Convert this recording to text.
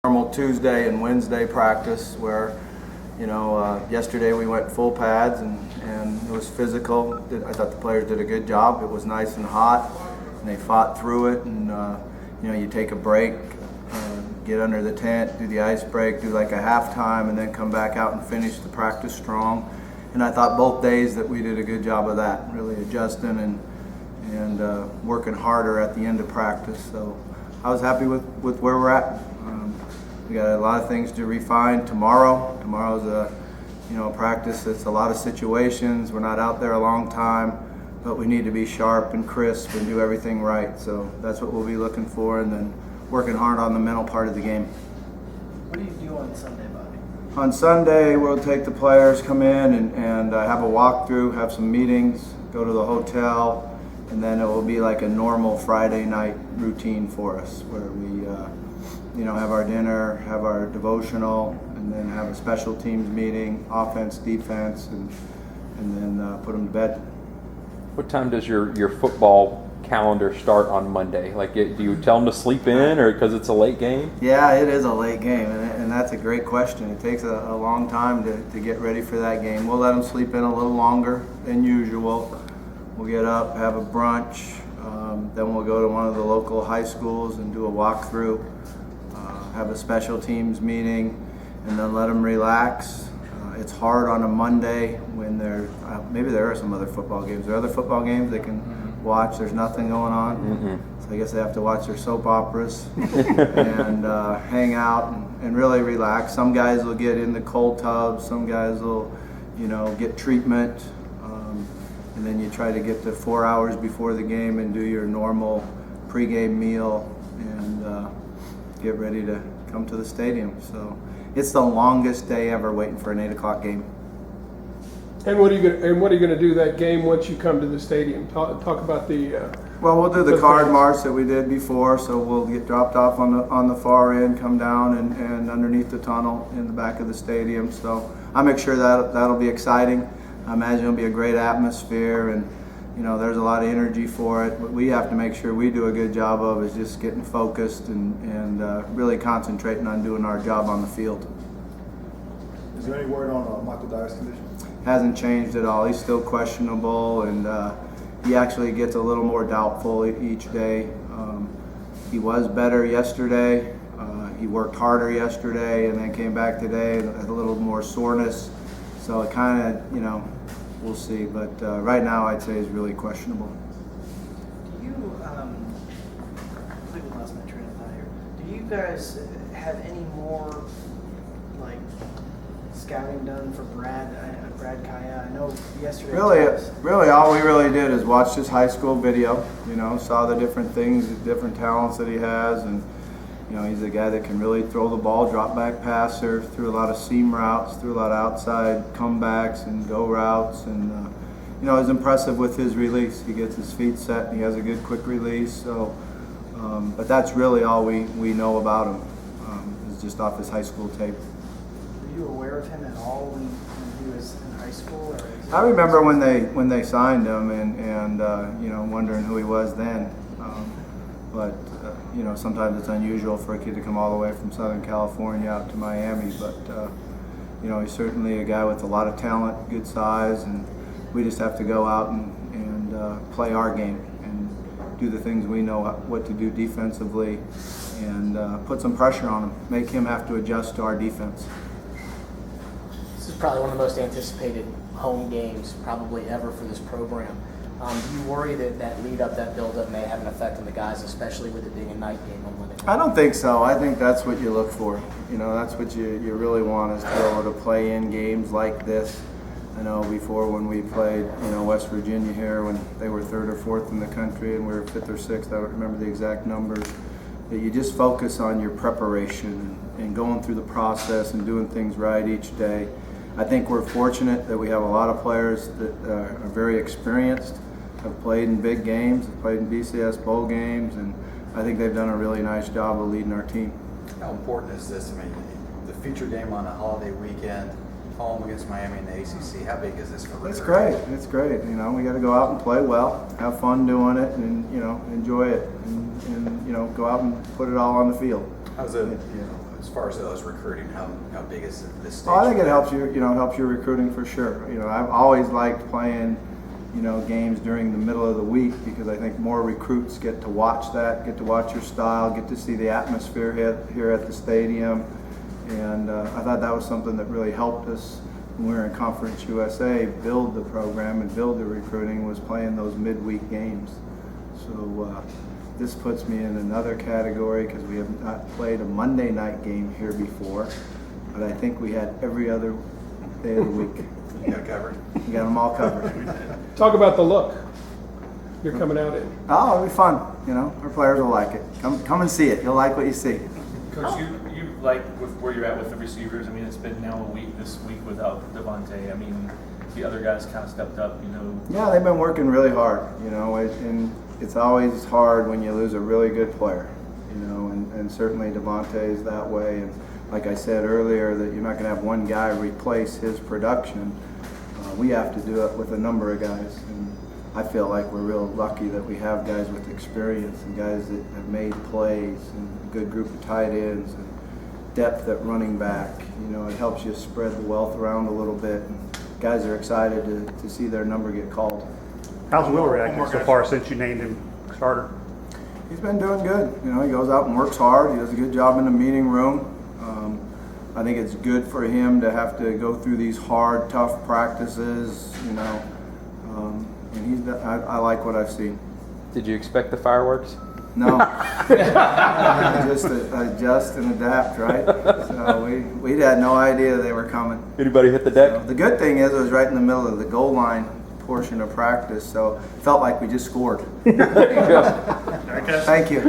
Normal Tuesday and Wednesday practice where, yesterday we went full pads and it was physical. I thought the players did a good job. It was nice and hot and they fought through it, and you take a break, get under the tent, do the ice break, do like a halftime, and then come back out and finish the practice strong. And I thought both days that we did a good job of that, really adjusting and working harder at the end of practice. So I was happy with where we're at. We got a lot of things to refine tomorrow. Tomorrow's a practice that's a lot of situations. We're not out there a long time, but we need to be sharp and crisp and do everything right. So that's what we'll be looking for, and then working hard on the mental part of the game. What do you do on Sunday, Bobby? On Sunday, we'll take the players, come in and have a walkthrough, have some meetings, go to the hotel, and then it will be like a normal Friday night routine for us where we have our dinner, have our devotional, and then have a special teams meeting, offense, defense, and then put them to bed. What time does your football calendar start on Monday? Like, do you tell them to sleep in, or because it's a late game? Yeah, it is a late game, and that's a great question. It takes a long time to get ready for that game. We'll let them sleep in a little longer than usual. We'll get up, have a brunch, then we'll go to one of the local high schools and do a walkthrough, have a special teams meeting, and then let them relax. It's hard on a Monday when maybe there are some other football games. There are other football games they can watch. There's nothing going on. Mm-hmm. So I guess they have to watch their soap operas and hang out and really relax. Some guys will get in the cold tubs. Some guys will, get treatment. And then you try to get to 4 hours before the game and do your normal pregame meal and get ready to come to the stadium. So it's the longest day ever waiting for an 8 o'clock game. And what are you going to do that game once you come to the stadium? Talk about the. Well, we'll do the card march that we did before. So we'll get dropped off on the far end, come down and underneath the tunnel in the back of the stadium. So I make sure that'll be exciting. I imagine it'll be a great atmosphere, and there's a lot of energy for it. What we have to make sure we do a good job of is just getting focused and really concentrating on doing our job on the field. Is there any word on Michael Dyer's condition? Hasn't changed at all. He's still questionable, and he actually gets a little more doubtful each day. He was better yesterday. He worked harder yesterday, and then came back today and had a little more soreness. So it kind of, we'll see. But right now, I'd say he's really questionable. Do you, I completely lost my train of thought here. Do you guys have any more, scouting done for Brad Kaya? I know yesterday. Really, all we really did is watch his high school video. Saw the different things, the different talents that he has, and he's a guy that can really throw the ball, drop back passer, threw a lot of seam routes, threw a lot of outside comebacks and go routes, and he's impressive with his release. He gets his feet set and he has a good quick release. So, but that's really all we know about him is just off his high school tape. Were you aware of him at all when he was in high school? Or I remember when they signed him and wondering who he was then. But sometimes it's unusual for a kid to come all the way from Southern California out to Miami. But he's certainly a guy with a lot of talent, good size, and we just have to go out and play our game and do the things we know what to do defensively, and put some pressure on him, make him have to adjust to our defense. This is probably one of the most anticipated home games probably ever for this program. Do you worry that lead up, that build up may have an effect on the guys, especially with it being a night game on Monday night? I don't think so. I think that's what you look for. That's what you really want, is to be able to play in games like this. I know before when we played, West Virginia here, when they were 3rd or 4th in the country and we were 5th or 6th, I don't remember the exact numbers, that you just focus on your preparation and going through the process and doing things right each day. I think we're fortunate that we have a lot of players that are very experienced, have played in big games, have played in BCS bowl games, and I think they've done a really nice job of leading our team. How important is this? I mean, the feature game on a holiday weekend, home against Miami in the ACC, how big is this for It's great. It's great. We got to go out and play well, have fun doing it, and enjoy it, and go out and put it all on the field. How's it? as far as those recruiting, how big is this stage? Well, I think it helps you, helps your recruiting for sure. I've always liked playing, games during the middle of the week because I think more recruits get to watch that, get to watch your style, get to see the atmosphere here at the stadium. And I thought that was something that really helped us when we were in Conference USA build the program and build the recruiting, was playing those midweek games. So this puts me in another category because we have not played a Monday night game here before, but I think we had every other day of the week. You got it covered? We got them all covered. Talk about the look you're coming out in. Oh, it'll be fun. Our players will like it. Come and see it. You'll like what you see. Coach, you like with where you're at with the receivers. I mean, it's been now this week without Devontae. I mean, the other guys kind of stepped up, Yeah, they've been working really hard, and it's always hard when you lose a really good player, and certainly Devontae is that way. And like I said earlier, that you're not going to have one guy replace his production. We have to do it with a number of guys, and I feel like we're real lucky that we have guys with experience and guys that have made plays and a good group of tight ends and depth at running back. It helps you spread the wealth around a little bit. And guys are excited to see their number get called. How's Will reacting so far since you named him starter? He's been doing good. He goes out and works hard. He does a good job in the meeting room. I think it's good for him to have to go through these hard, tough practices, and I like what I've seen. Did you expect the fireworks? No. Just adjust and adapt, right? So we had no idea they were coming. Anybody hit the deck? The good thing is it was right in the middle of the goal line portion of practice, so it felt like we just scored. There you go. Thank you.